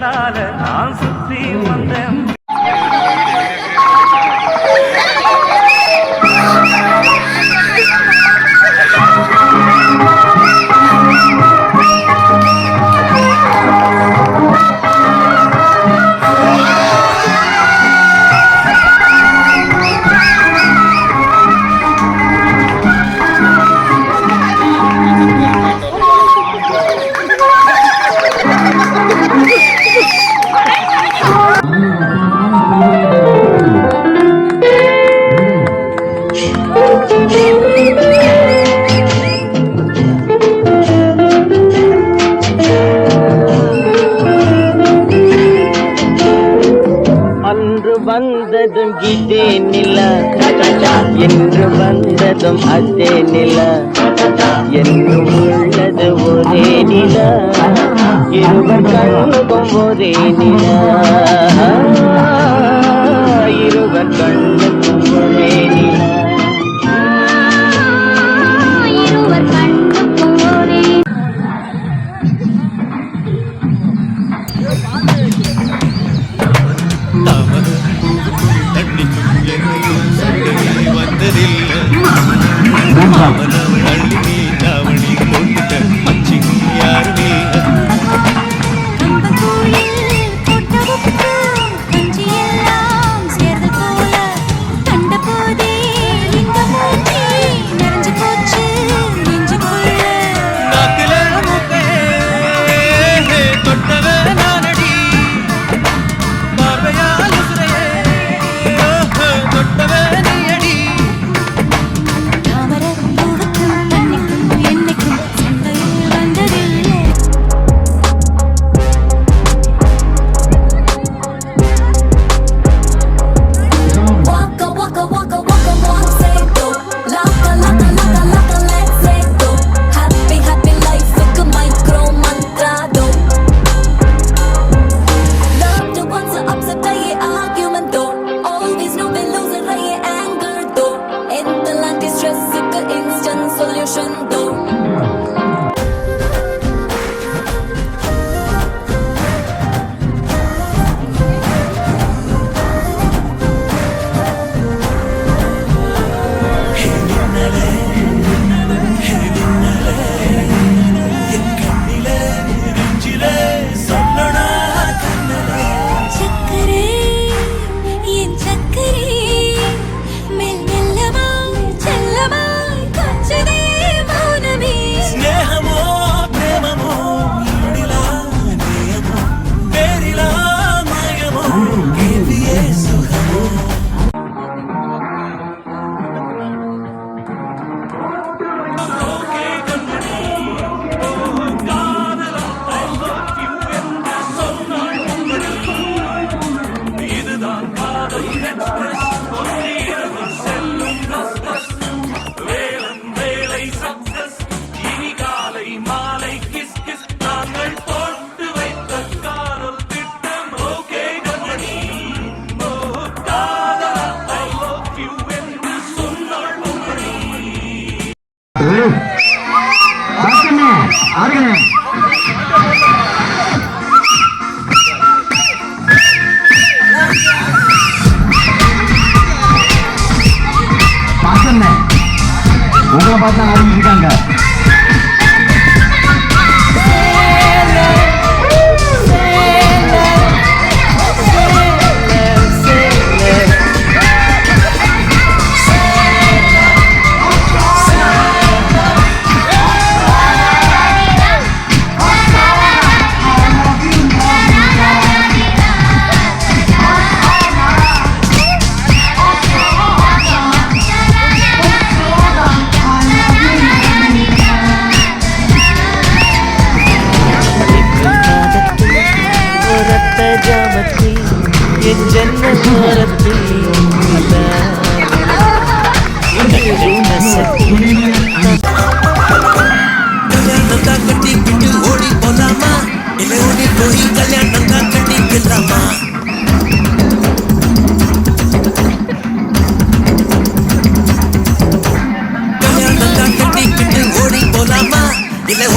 பின்னால நான் சுத்தி வந்தேன். வந்ததும் இதே நில என்று வந்ததும் அதே நில என்றும் உள்ளது ஒரே நில இருவர் கண்ணுக்கும் ஒரே நில இருவர் கண்ணுக்கும் ஒரே நில உங்களை பார்த்தா ஆரம்பிச்சிருக்காங்க.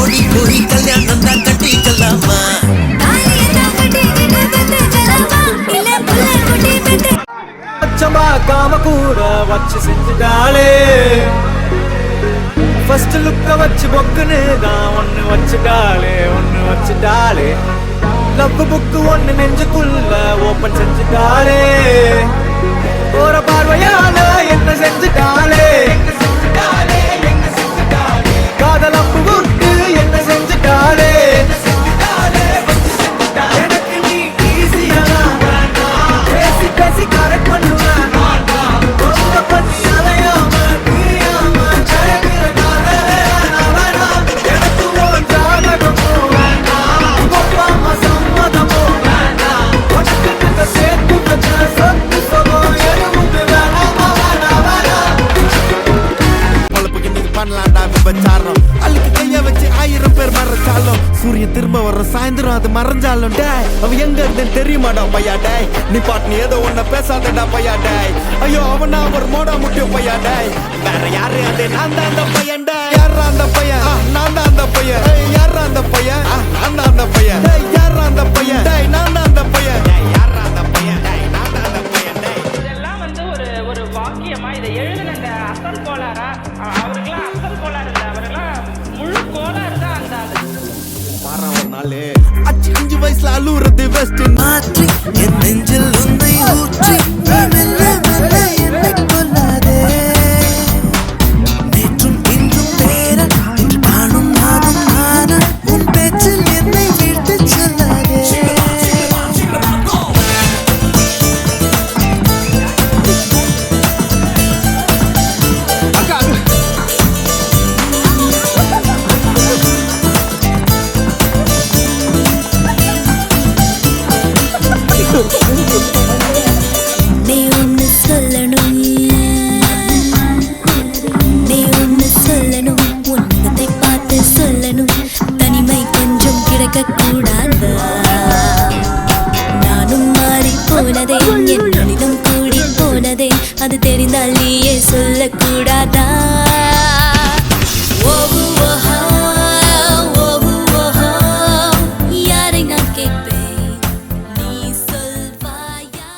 ஓடி போய் கல்யாணம் தான் கட்டிக்கலாமா. மிச்சம் பார்க்காம கூட வச்சு செஞ்சுட்டாளே ஃபர்ஸ்ட் லுக்க வச்சு பொக்குன்னு தான் ஒண்ணு வச்சுட்டாளே லவ் புக்கு ஒண்ணு நெஞ்சுக்குள்ள ஓபன் செஞ்சுட்டாளே போற பார்வையால என்ன செஞ்சுட்டாளே காதல் அப்பு புக்கு என்ன செஞ்சுட்டாளே எனக்கு நீ ஈஸியா பேசி பேசி கரெக்ட் பண்ணுவேன் ரொம்ப பண்ணி அலையாம பிரியாம ஜெயகிற காதலே வேணாம் எனக்கு உன் ஜாதகமும் வேண்டாம் ஒப்பாம சம்மதமும் வேண்டாம் உனக்கு நீங்க சேர்த்து வச்ச சொத்து சுகம் எதுவுமே வேணாம் பொழப்புக்கு நீங்க பண்ணலாம்டா விபச்சாரம் அள்ளிக்கு கைய வச்சு 1000 பேர் மறைச்சாலும் சூரியன் திரும்ப வர சாயந்தரம் அது மறைஞ்சாலும் டேய் அவ எங்க இருந்தேன்னு தெரியுமாடா பையா டேய் நீ பாட்டு நீ ஏதோ ஒன்ன பேசாதடா பையா டேய் ஐயோ அவனா ஒரு மோடா முட்டிய பையா டேய் வேற யாரு அது நான் தான் அந்த பையன் டேய் யாரா அந்த பையன் நான் தான் அந்த பையன் யாரா அந்த பையன் நான் தான் அந்த பையன் டேய் யாரா அந்த பையன் டேய் நான் தான் அந்த பையன் டேய் யாரா அந்த பையன் டேய் நான் தான் அந்த பையன் டேய் இதெல்லாம் வந்து ஒரு வாக்கியமா இதை எழுதின அந்த அசல் கோளாரா அவருக்கெல்லாம் அசல் கோளாறு இல்லை அவரெல்லாம் முழு கோளாறு தான் அந்த ஆளு ஒரு நாள் 5 வயசுல அழுவுறது வெஸ்ட் மாற்றி என் நெஞ்சில் உன்னை ஊற்றி மெல்ல மெல்ல என்னை கொல்லாதே நேற்றும் இன்றும் வேற இன்று காணும் நானும் நானா உன் பேச்சில் என்னை விட்டு சொல்லாதே நீ ஒன்னு சொல்லணும் உன்னை பார்த்து சொல்லணும் தனிமை கொஞ்சம் கிடைக்க கூடாது நானும் மாறி போனதே என் மனிதம் கூடி போனதே அது தெரிந்தால் நீயே சொல்லக்கூடாதா ஓஹோ ஓஹோ ஓஹோ யாரை நான் கேட்பேன் நீ சொல்வாயா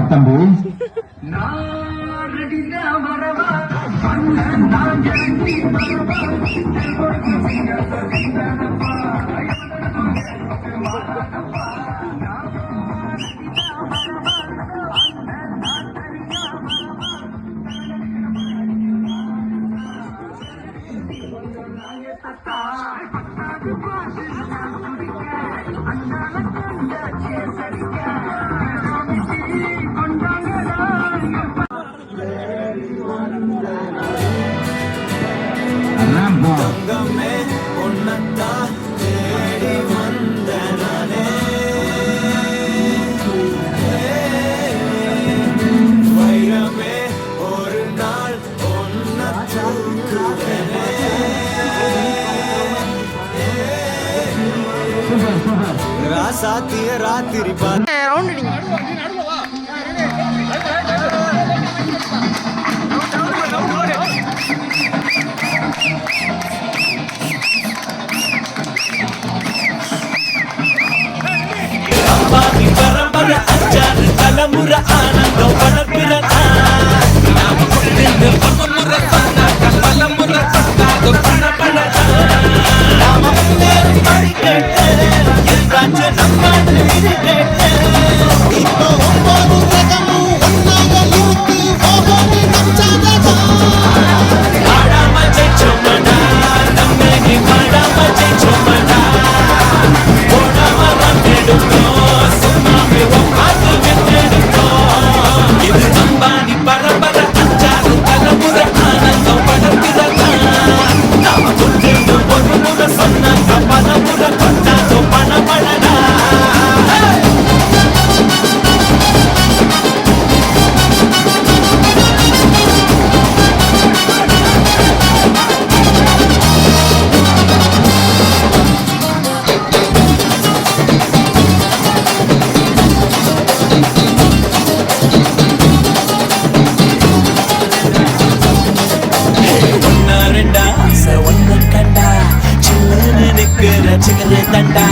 தம்பி. Rambo. தங்கமே உன்னத்தான் தேடி வந்த நானே வைரமே ஒரு நாள் ஒன்ன தூக்குவேனே ராசாத்திய ராத்திரி பரம்பர அச்சாறு தலைமுற ஆனந்தம் வளர்ப்பிறதா நாம கொண்டு பரமுற சொன்னாக்க பலமுற சொன்னாக பணப்படதா நாம முன்னேறி வழி கேட்டு என்றாச்சு நம்ம இது கேட்டு இப்போ ஒவ்வொரு ரகமும் ஒன்னாக இருக்கு ஒவ்வொரு நச்சாததா ஆடாம ஜெயிச்சோமடா நம்ம நீ பாடாம ஜெயிச்சோமடா போடாம வந்தெடுத்தோம் சும்மாவே உட்காந்து வென்றெடுத்தோம் இது அம்பானி பரம்பர அச்சாறு தலைமுறை ஆனந்தம் படப்பிறதா நாம கொண்டு ஒரு முறை சொன்னாங்க பலமுறை கொண்டாதோ பணப்படடா ஒன்னா ரெண்டா ஒன்னு கண்டா சில்லுன்னு நிக்கிற சிகர தண்டா